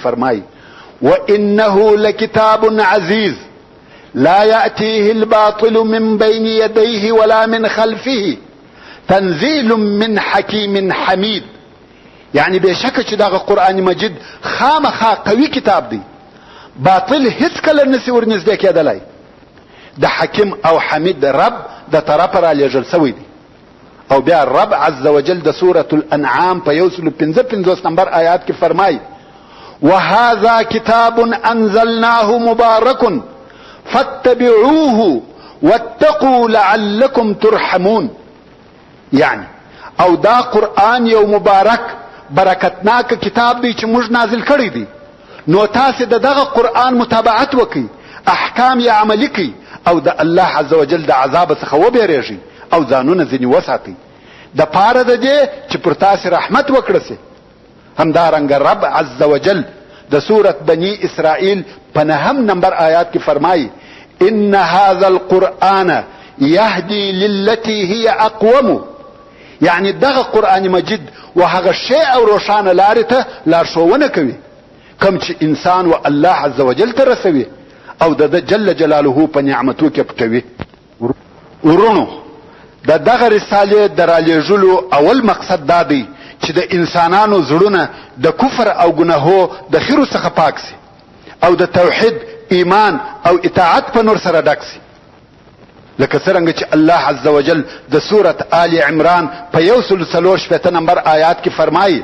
فرمای وانه لکتاب عزیز لا یأتیه الباطل من بین یدیه ولا من خلفه تنزیل من حکیم حمید. یعنی بشکه چې دغه قرآن مجید خامخا قوي کتاب دی، باطل هیڅ کله نسی ورنږدې کېدلی. د حکیم او حمید رب د طرفه را لېږل سوی دی. او بیا رب عز وجل د سورة الانعام په 155 نمبر آیات کې فرمای وهذا كتاب انزلناه مبارك فاتبعوه واتقوا لعلكم ترحمون. یعنی او دا قرآن یو مبارک برکتناک کتاب دی چې موږ نازل کړی دی، نو تاسو د دغه قرآن متابعت وکئ، احکام یې عملی کئ او د الله عز وجل د عذاب څخه وبېرېږئ او ځانونه ځینې وساتئ د پاره د دې چې پر تاسو رحمت وکړه سي. همدارنګه رب عز وجل د سورت بنی اسرائیل په 9 نمبر آیات کې فرمایي ان هذا القرآن يهدي للتي هي اقوم. یعنی دغه قرآن مجید و هغه شی او روښانه لارې ته لارښوونه کوي کوم چې انسان و الله عز وجل ته رسوي او د جل جلاله په نعمتو کې پټوي. ورونو د دغه رسالې د رالیږلو اول مقصد دا دی چې د انسانانو زړونه د کفر او ګناهو د خیرو څخه پاک سي او د توحید، ایمان او اطاعت په نور سره ډک سي. لکه څرنګه چې الله عز وجل د سورت آل عمران په 144 نمبر آیات کې فرمایي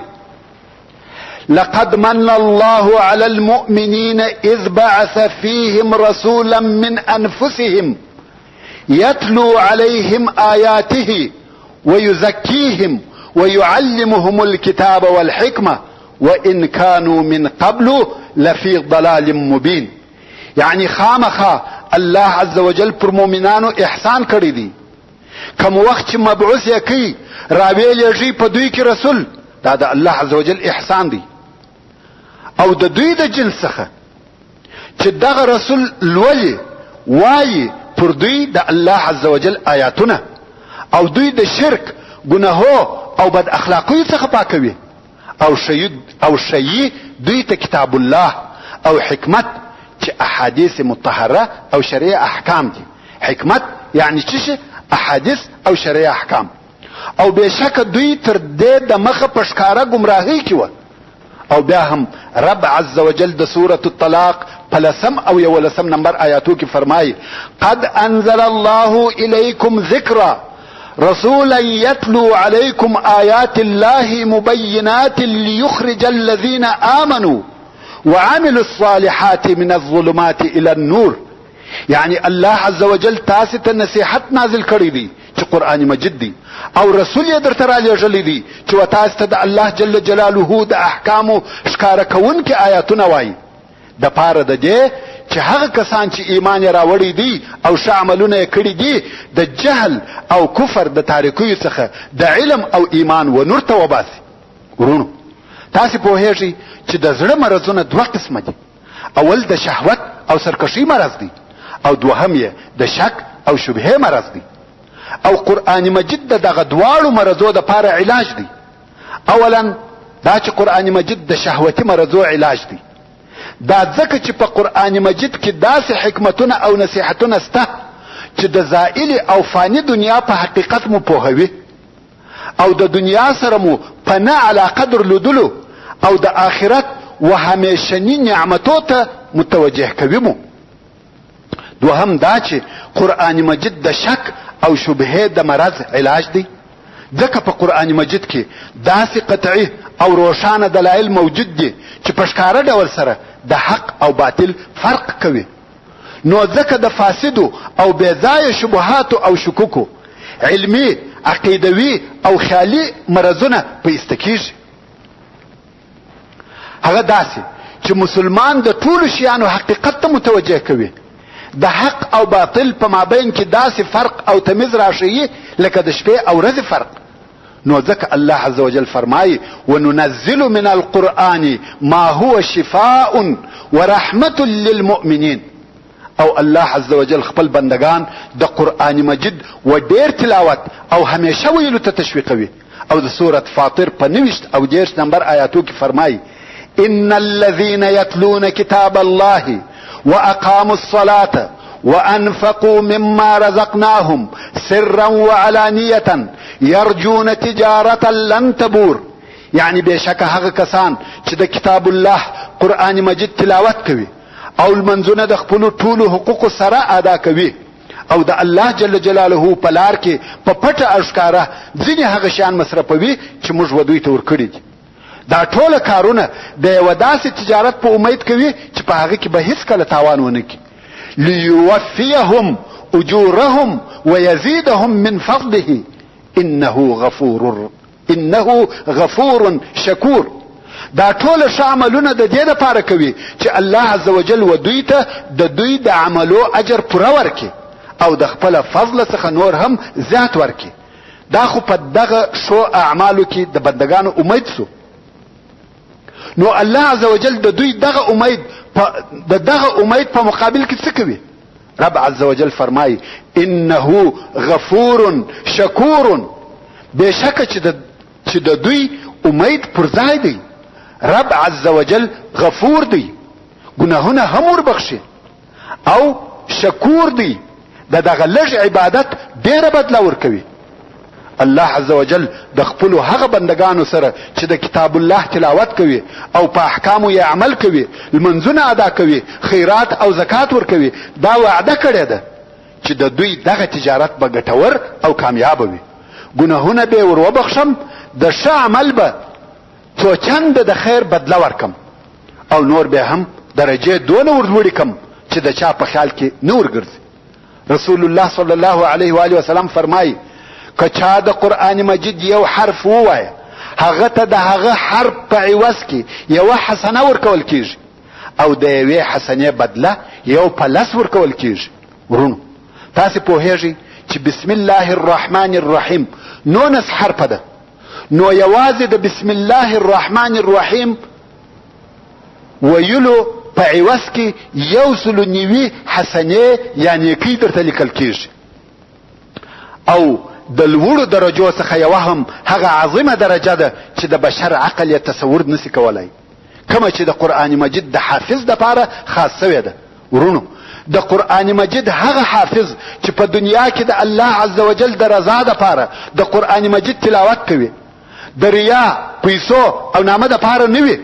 لقد من الله على المؤمنين اذ بعث فيهم رسولا من انفسهم يتلو عليهم آياته ويزكيهم ويعلمهم الكتاب والحكمة وإن كانوا من قبل لفي ضلال مبين. يعني خامخا الله عز وجل پر مؤمنانو احسان کړی دی. کوم وخت چې مبعوث یې کوي راویلېږي په دوی کې رسول، دا د الله عز وجل احسان دی. او د دوی د جنس څخه چې دغه رسول لولي وایي پر دوی د الله عز وجل آیاتونه او دوی د شرک، ګناهو او بد اخلاقیو څخه پاکوي او شیي دوی ته کتاب الله او حکمت چې احادیث مطهره او شرعي احکام دي. حکمت یعنی چې احادیث او شرعي احکام. او بشک دوی تر دې د مخه پښکارا گمراهی کې و. او بیا هم رب عز وجل د سورة الطلاق په 10 او 11 نمبر آیاتو کې فرمایي قد انزل الله الیکم ذکرا رسولا يتلو عليكم آيات الله مبينات ليخرج الذين آمنوا وعملوا الصالحات من الظلمات الى النور. يعني الله عز وجل تاسو ته نصیحت نازل کړی دی چې قرآن مجید دی او رسول یې درته رالیږلی دی چې تاسو ته د الله جل جلاله د احکامو ښکاره کوونکي آیاتونه وایي د پاره د دې چې هغه کسان چې ایمان یې راوړی دی او ښه عملونه یې کړي دي د جهل او کفر د تاریکیو څخه د علم او ایمان و نور ته وباسي. ورونو تاسو پوهیږئ چې د زړه مرضونه دوه قسمه دي. اول د شهوت او سرکشي مرض دی او دوهم یې د شک او شبهه مرض دی. او قرآن مجید دغه دواړو مرضو د پاره علاج دی. اولا دا چې قرآن مجید د شهوتي مرضو علاج دی. دا ځکه چې په قرآن مجید کې داسې حکمتونه او نصیحتونه سته چې د زائل او فانی دنیا په حقیقت مو پوهوي او د دنیا سره مو په نه علاقه درلودلو او د آخرت و همیشنی نعمتو ته متوجه کوي مو. دوهم دا چې قرآن مجید د شک او شبهه د مرض علاج دی ځکه په قرآن مجید کې داسې قطعي او روښانه دلایل موجود دي چې په ښکاره ډول سره د حق او باطل فرق کوي. نو ځکه د فاسدو او بېځایه شبهاتو او شکوکو علمي، عقیدوي او خیالي مرضونه په استکیږي. هغه داسې چې مسلمان د ټولو شیانو حقیقت ته متوجه کوي. د حق او باطل په مابین کې داسې فرق او تمیز راشي لکه د شپې او ورځې فرق. نو ځکه الله عز وجل فرمایي وننزل من القرآن ما هو شفاء ورحمة للمؤمنين. او الله عز وجل خپل بندگان د قرآن مجید و ډیر تلاوت او همیشه ویلو ته تشویقوي. او د سورة فاطر په 19 او 10 نمبر آیاتو کې فرمایي ان الذين يتلون كتاب الله واقاموا الصلاة وانفقوا مما رزقناهم سرا وعلانية يرجون تجارة لن تبور. یعنی بشکه هغه کسان چې د کتاب الله قرآن مجید تلاوت کوي او المنځونه د خپلو ټولو حقوقو سره ادا کوي او د الله جل جلاله په لار کې په پټه اشکاره ځینې هغه شیان مصرفوي چې موږ ودوی ته ورکړي دي. دا ټوله کارونه د یوه داسې تجارت په امید کوي چې په هغه کې به هیڅکله تاوان ونه کړي. لیوفیهم اجورهم ویزیدهم من فضله انه غفور شکور. دا ټول ښه عملونه د دې دپاره کوي چې الله عز وجل و دوی ته د دوی د عملو اجر پوره ورکړي او د خپله فضله څخه نور هم زیات ورکړي. دا خو په دغه ښو اعمالو کې د بندګانو امید سو. نو الله عز وجل د دوی دغه امید په مقابل کې څه کوي؟ رب عز وجل فرمایي انه غفور شکور. بېشکه چې د دوی امید پر ځای دی. رب عز وجل غفور دی، گناهونه هم وربخشي او شکور دی، د دغه لږ عبادت ډیره بدله ورکوي. الله عز وجل د خپلو هغه بندگانو سره چې د کتاب الله تلاوت کوي او په احکامو یې عمل کوي، لمنځونه ادا کوي، خیرات او زکات ورکوي، دا وعده کړې ده چې د دوی دغه تجارت به ګټور او کامیابه وي. گناهونه به ور وبخشم، د ښه عمل به څو چنده د خیر بدله ورکم او نور به هم درجې دونه ورلوړي کم چې د چا په خیال کې نه ورګرځي. رسول الله صلی الله علیه و آله وسلم فرمایي که چا د قرآن مجید یو حرف ووایه هغه ته د هغه حرف په عوض کې یوه حسنه ورکول کیږي او د یوې حسنې بدله یو پلس ورکول کیږي. ورونو تاسې پوهیږئ چې بسم الله الرحمن الرحیم 19 حرفه ده، نو یوازې د بسم الله الرحمن الرحیم ویلو په عوض کې 190 حسنې یا نیکۍ درته لیکل کیږي. او د لوړو درجو څخه یوه هم هغه عظیمه درجه ده چې د بشر عقل یې تصور نسی کولای، کومه چې د قرآن مجید د حافظ دپاره خاص سوې ده. ورونو د قرآن مجید هغه حافظ چې په دنیا کې د الله عز وجل د رضا دپاره د قرآن مجید تلاوت کوي، د ریا، پیسو او نامه دپاره نه وي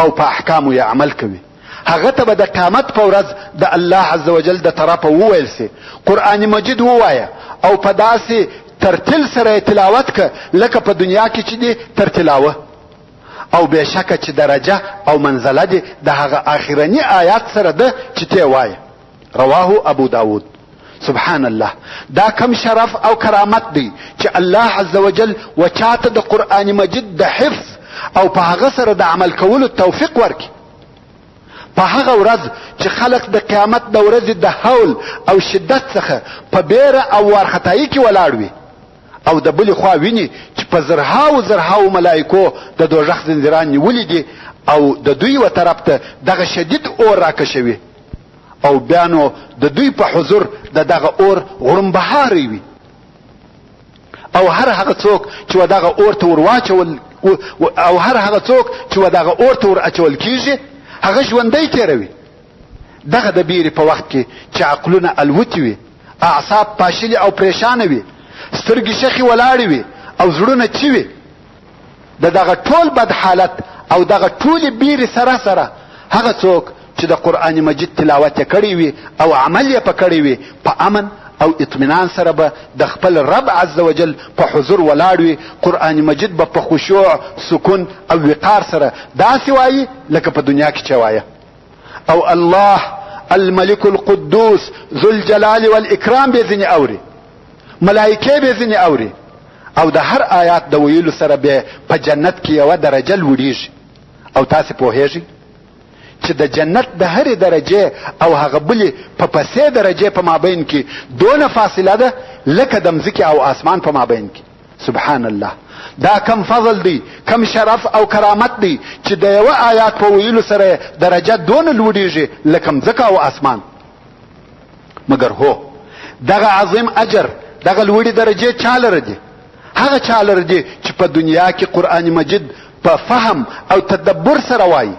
او په احکامو یې عمل کوي، هغه ته به د قیامت په ورځ د الله عز وجل د طرفه وویل سي قرآن مجید ووایه او په داسې ترتیل سره تلاوت که لکه په دنیا کې چې دی ترتیلاوه. او بېشکه چې درجه او منزله دی د هغه آخرني آیات سره ده چې تی وایه. رواه ابو داود. سبحان الله، دا کم شرف او کرامت دی چې الله عز وجل و چاته د قرآن مجید د حفظ او په هغه سره د عمل کولو توفیق ورکړي. په هغه ورځ چې خلق د قیامت د ورځې د حول او شدت څخه په بیره او وارخطایي کې ولاړ وي او د بلې خوا ویني چې په زرهاو ملایکو د دوزخ زنځیران نیولي دي او د دوی و طرف ته دغه شدید اور راکشوي او بیا نو د دوی په حضور د دغه اور غړمبهاری وي او هر هغه څوک چې و دغه اور ته ور اچول کیږي هغه ژوندی تیروي. دغه د بیرې په وخت کې چې عقلونه الوتي وي، اعصاب پاشلي او پریشانه وي، سترګې شخې ولاړې وي او زړونه چي وي، د دغه ټول بد حالت او دغه ټولې بیرې سره هغه څوک چې د قرآن مجید تلاوت یې کړی وي او عمل یې په کړی وي په امن او اطمینان سره به د خپل رب عز وجل په حضور ولاړ وي. قرآن مجید به په خشوع، سکون او وقار سره داسې وایي لکه په دنیا کې چې وایه. او الله الملک القدوس ذو الجلال والاکرام به ځینې اوري، ملائکې به ځینې اوري او د هر آیات د ویلو سره به په جنت کې یوه درجه لوړیږي. او تاسې پوهیږئ چې د جنت د هرې درجې او هغه بلې په پسې درجې په مابین کې دونه فاصله ده لکه د مځکې او آسمان په مابین کې. سبحان الله، دا کم فضل دی، کم شرف او کرامت دی چې د یوه آیات په ویلو سره درجه دونه لوړیږي لکه مځکه او آسمان. مګر هو دغه عظیم اجر، دغه لوړې درجې چا لره دي؟ هغه چا لره دي چې په دنیا کې قرآن مجید په فهم او تدبر سره وایي.